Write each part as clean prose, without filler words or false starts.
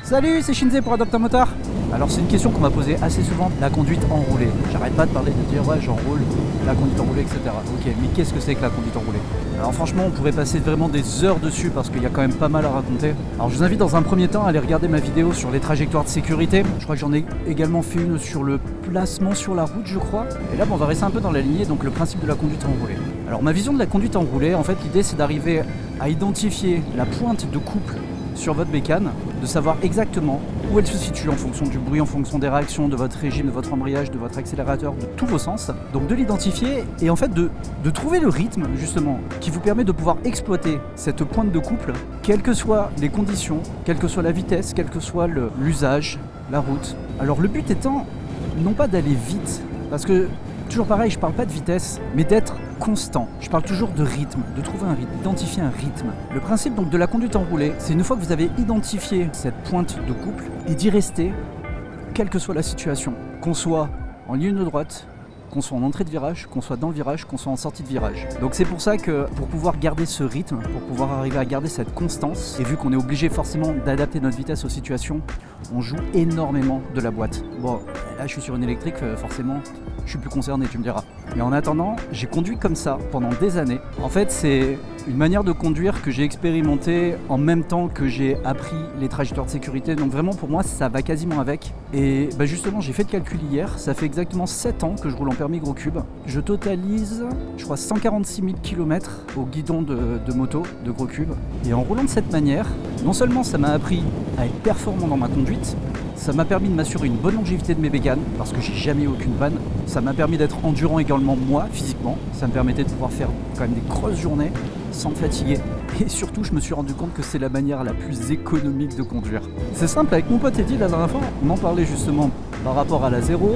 Salut, c'est Shinzé pour Adopte un Motard. Alors c'est une question qu'on m'a posée assez souvent, la conduite enroulée. J'arrête pas de parler, de dire ouais j'enroule, la conduite enroulée, etc. Ok, mais qu'est-ce que c'est que la conduite enroulée? Alors franchement on pourrait passer vraiment des heures dessus parce qu'il y a quand même pas mal à raconter. Alors je vous invite dans un premier temps à aller regarder ma vidéo sur les trajectoires de sécurité. Je crois que j'en ai également fait une sur le placement sur la route je crois. Et là on va rester un peu dans la lignée, donc le principe de la conduite enroulée. Alors ma vision de la conduite enroulée, en fait l'idée c'est d'arriver à identifier la pointe de couple sur votre bécane, de savoir exactement où elle se situe en fonction du bruit, en fonction des réactions, de votre régime, de votre embrayage, de votre accélérateur, de tous vos sens. Donc de l'identifier et en fait de trouver le rythme justement qui vous permet de pouvoir exploiter cette pointe de couple, quelles que soient les conditions, quelle que soit la vitesse, quel que soit l'usage, la route. Alors le but étant non pas d'aller vite, parce que toujours pareil, je parle pas de vitesse, mais d'être constant. Je parle toujours de rythme, de trouver un rythme, d'identifier un rythme. Le principe donc de la conduite enroulée, c'est une fois que vous avez identifié cette pointe de couple et d'y rester, quelle que soit la situation, qu'on soit en ligne droite, qu'on soit en entrée de virage, qu'on soit dans le virage, qu'on soit en sortie de virage. Donc c'est pour ça que pour pouvoir garder ce rythme, pour pouvoir arriver à garder cette constance, et vu qu'on est obligé forcément d'adapter notre vitesse aux situations, on joue énormément de la boîte. Bon, là je suis sur une électrique, forcément je suis plus concerné, tu me diras. Mais en attendant, j'ai conduit comme ça pendant des années. En fait, c'est une manière de conduire que j'ai expérimentée en même temps que j'ai appris les trajectoires de sécurité. Donc vraiment, pour moi, ça va quasiment avec. Et justement, j'ai fait le calcul hier. Ça fait exactement 7 ans que je roule en permis gros cube. Je totalise, je crois, 146 000 km au guidon de moto, de gros cube. Et en roulant de cette manière, non seulement ça m'a appris à être performant dans ma conduite, ça m'a permis de m'assurer une bonne longévité de mes bécanes, parce que j'ai jamais eu aucune panne. Ça m'a permis d'être endurant également moi, physiquement. Ça me permettait de pouvoir faire quand même des grosses journées sans me fatiguer. Et surtout, je me suis rendu compte que c'est la manière la plus économique de conduire. C'est simple, avec mon pote Eddie, la dernière fois, on en parlait justement par rapport à la 0,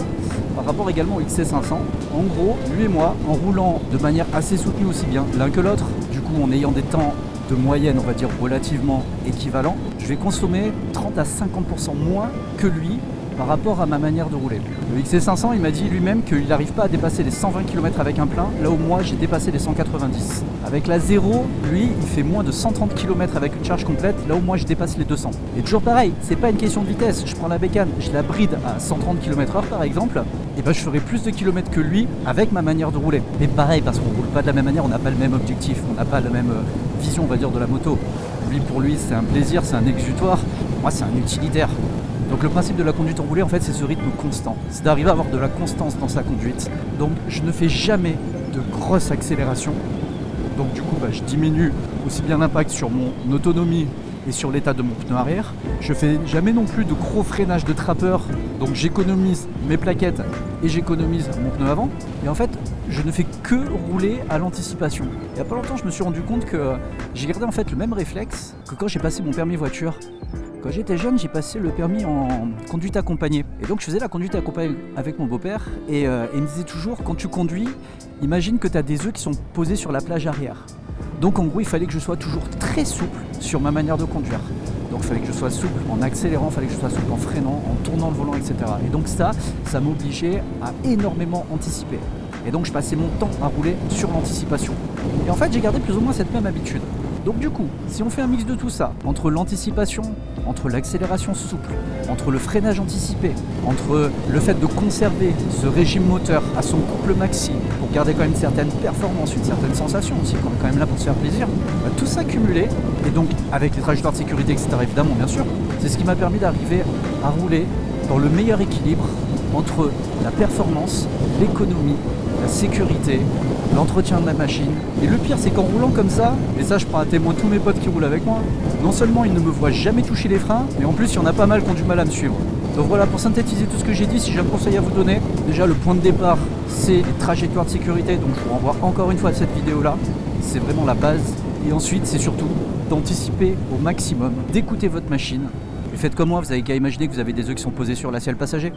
par rapport également au XC500. En gros, lui et moi, en roulant de manière assez soutenue aussi bien l'un que l'autre, du coup en ayant des temps de moyenne, on va dire relativement équivalent, je vais consommer 30 à 50% moins que lui par rapport à ma manière de rouler. Le XC500, il m'a dit lui-même qu'il n'arrive pas à dépasser les 120 km avec un plein, là où moi j'ai dépassé les 190. Avec la 0, lui, il fait moins de 130 km avec une charge complète, là où moi je dépasse les 200. Et toujours pareil, c'est pas une question de vitesse, je prends la bécane, je la bride à 130 km/h par exemple, et je ferai plus de kilomètres que lui avec ma manière de rouler. Mais pareil, parce qu'on roule pas de la même manière, on n'a pas le même objectif, on n'a pas la même vision, on va dire, de la moto. Lui, pour lui, c'est un plaisir, c'est un exutoire, moi c'est un utilitaire. Donc le principe de la conduite enroulée, en fait, c'est ce rythme constant. C'est d'arriver à avoir de la constance dans sa conduite. Donc je ne fais jamais de grosses accélérations. Donc du coup, je diminue aussi bien l'impact sur mon autonomie et sur l'état de mon pneu arrière. Je fais jamais non plus de gros freinage de trappeur. Donc j'économise mes plaquettes et j'économise mon pneu avant. Et en fait, je ne fais que rouler à l'anticipation. Il n'y a pas longtemps, je me suis rendu compte que j'ai gardé en fait le même réflexe que quand j'ai passé mon permis voiture. Quand j'étais jeune, j'ai passé le permis en conduite accompagnée. Et donc je faisais la conduite accompagnée avec mon beau-père. Et il me disait toujours, quand tu conduis, imagine que tu as des œufs qui sont posés sur la plage arrière. Donc en gros, il fallait que je sois toujours très souple sur ma manière de conduire. Donc il fallait que je sois souple en accélérant, il fallait que je sois souple en freinant, en tournant le volant, etc. Et donc ça m'obligeait à énormément anticiper. Et donc je passais mon temps à rouler sur l'anticipation. Et en fait, j'ai gardé plus ou moins cette même habitude. Donc du coup, si on fait un mix de tout ça, entre l'anticipation, entre l'accélération souple, entre le freinage anticipé, entre le fait de conserver ce régime moteur à son couple maxi pour garder quand même une certaine performance, une certaine sensation aussi, qu'on est quand même là pour se faire plaisir, tout ça cumulé, et donc avec les trajectoires de sécurité, etc. évidemment, bien sûr, c'est ce qui m'a permis d'arriver à rouler dans le meilleur équilibre entre la performance, l'économie, la sécurité, l'entretien de la machine. Et le pire, c'est qu'en roulant comme ça, et ça je prends à témoin tous mes potes qui roulent avec moi, non seulement ils ne me voient jamais toucher les freins, mais en plus il y en a pas mal qui ont du mal à me suivre. Donc voilà, pour synthétiser tout ce que j'ai dit, si j'ai un conseil à vous donner, déjà le point de départ, c'est les trajectoires de sécurité, donc je vous renvoie encore une fois à cette vidéo-là, c'est vraiment la base. Et ensuite, c'est surtout d'anticiper au maximum, d'écouter votre machine. Et faites comme moi, vous avez qu'à imaginer que vous avez des œufs qui sont posés sur l'assiette passager.